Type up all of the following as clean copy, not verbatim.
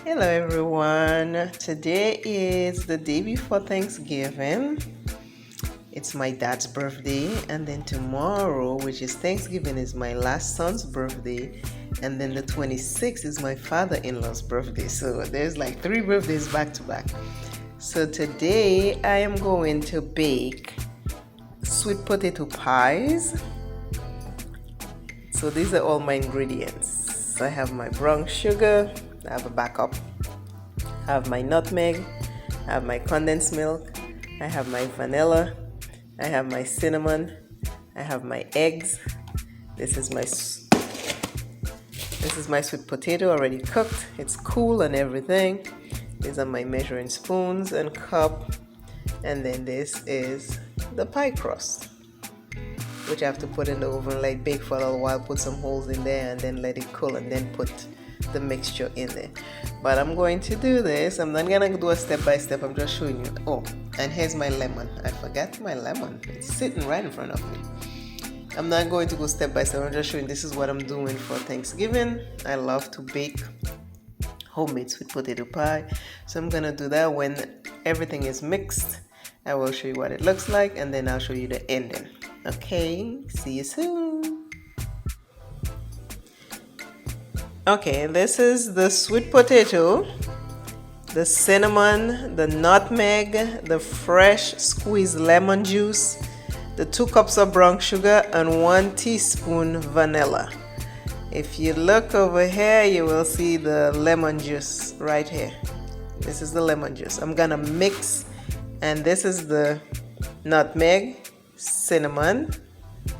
Hello everyone. Today is the day before Thanksgiving. It's my dad's birthday, and then tomorrow, which is Thanksgiving, is my last son's birthday, and then the 26th is my father-in-law's birthday. So there's like 3 birthdays back to back. So today I am going to bake sweet potato pies. So these are all my ingredients. I have my brown sugar, I have a backup, I have my nutmeg, I have my condensed milk, I have my vanilla, I have my cinnamon, I have my eggs. This is my sweet potato already cooked. It's cool and everything. These are my measuring spoons and cup. And then this is the pie crust, which I have to put in the oven, like bake for a little while, put some holes in there, and then let it cool, and then put the mixture in there. But I'm going to do this. I'm not gonna do a step by step. I'm just showing you. Oh, and here's my lemon. I forgot my lemon. It's sitting right in front of me. I'm not going to go step by step. I'm just showing this is what I'm doing for Thanksgiving. I love to bake homemade sweet potato pie, so I'm gonna do that. When everything is mixed, I will show you what it looks like, and then I'll show you the ending. Okay, see you soon. Okay, this is the sweet potato, the cinnamon, the nutmeg, the fresh squeezed lemon juice, the 2 cups of brown sugar, and 1 teaspoon vanilla. If you look over here, you will see the lemon juice right here. This is the lemon juice. I'm gonna mix, and this is the nutmeg, cinnamon,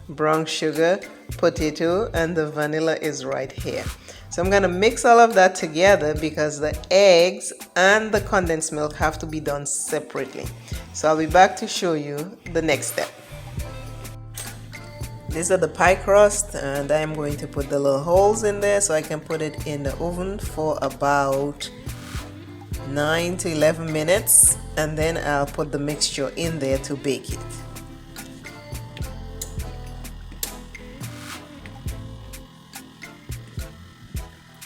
brown sugar, potato, and the vanilla is right here. So I'm gonna mix all of that together because the eggs and the condensed milk have to be done separately. So I'll be back to show you the next step. These are the pie crust, and I am going to put the little holes in there so I can put it in the oven for about 9 to 11 minutes, and then I'll put the mixture in there to bake it.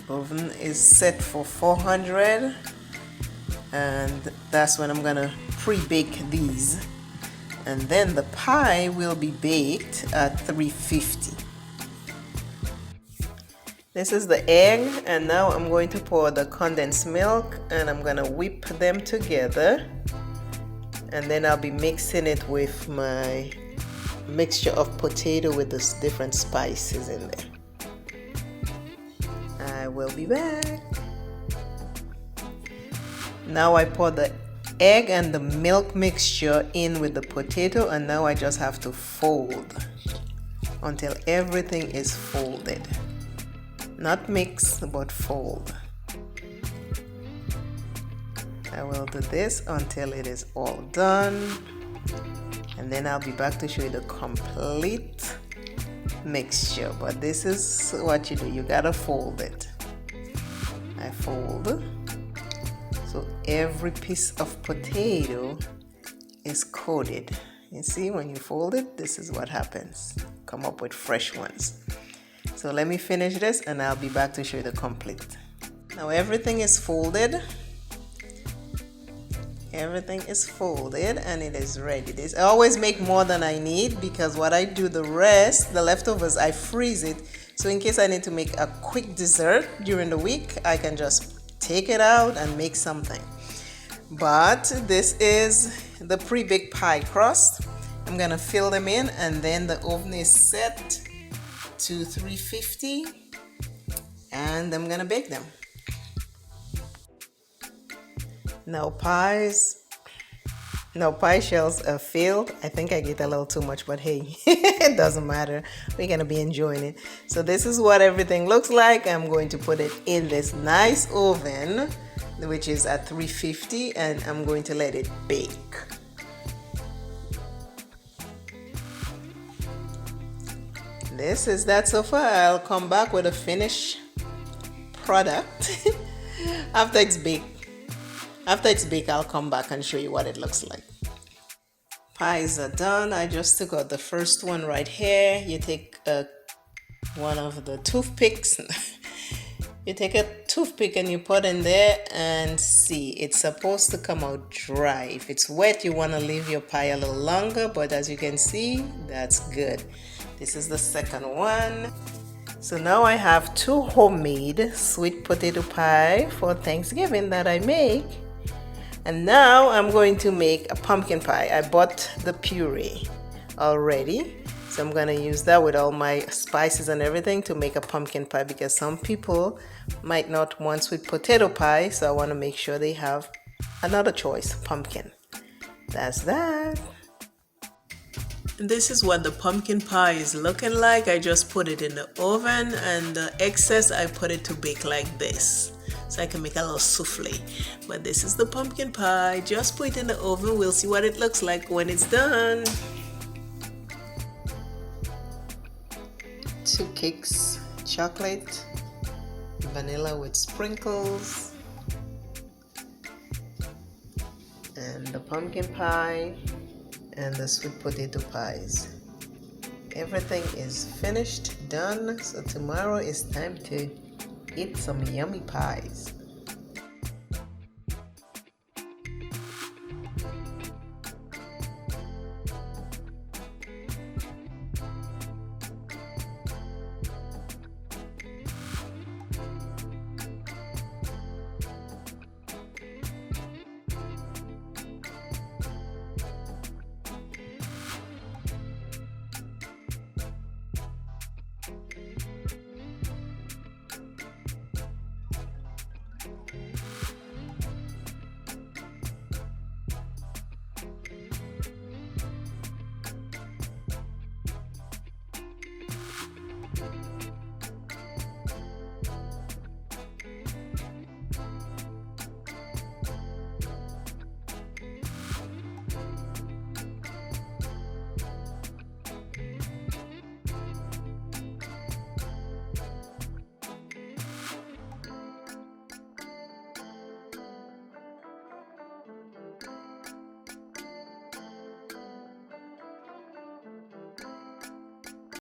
Oven is set for 400, and that's when I'm gonna pre-bake these, and then the pie will be baked at 350. This is the egg, and now I'm going to pour the condensed milk, and I'm gonna whip them together, and then I'll be mixing it with my mixture of potato with the different spices in there. I will be back. Now I pour the egg and the milk mixture in with the potato, and now I just have to fold until everything is folded. Not mix, but fold. I will do this until it is all done, and then I'll be back to show you the complete mixture. But this is what you do. You gotta fold it. I fold, so every piece of potato is coated. You see, when you fold it, this is what happens. Come up with fresh ones. So let me finish this, and I'll be back to show you the complete. Now everything is folded. Everything is folded, and it is ready. I always make more than I need, because what I do, the rest, the leftovers, I freeze it. So in case I need to make a quick dessert during the week, I can just take it out and make something. But this is the pre-baked pie crust. I'm gonna fill them in, and then the oven is set to 350, and I'm gonna bake them. Now pie shells are filled. I think I get a little too much, but hey, it doesn't matter. We're gonna be enjoying it. So this is what everything looks like. I'm going to put it in this nice oven, which is at 350, and I'm going to let it bake. This is that so far. I'll come back with a finished product after it's baked. After it's baked, I'll come back and show you what it looks like. Pies are done. I just took out the first one right here. You take one of the toothpicks You take a toothpick and you put in there and see, it's supposed to come out dry. If it's wet, you want to leave your pie a little longer, but as you can see, that's good. This is the second one. So now I have 2 homemade sweet potato pie for Thanksgiving that I make. And now I'm going to make a pumpkin pie. I bought the puree already. So I'm going to use that with all my spices and everything to make a pumpkin pie, because some people might not want sweet potato pie. So I want to make sure they have another choice, pumpkin. That's that. And this is what the pumpkin pie is looking like. I just put it in the oven, and the excess I put it to bake like this, so I can make a little souffle. But this is the pumpkin pie. Just put it in the oven. We'll see what it looks like when it's done. 2 cakes, chocolate, vanilla with sprinkles, and the pumpkin pie and the sweet potato pies. Everything is finished, done. So tomorrow is time to eat some yummy pies.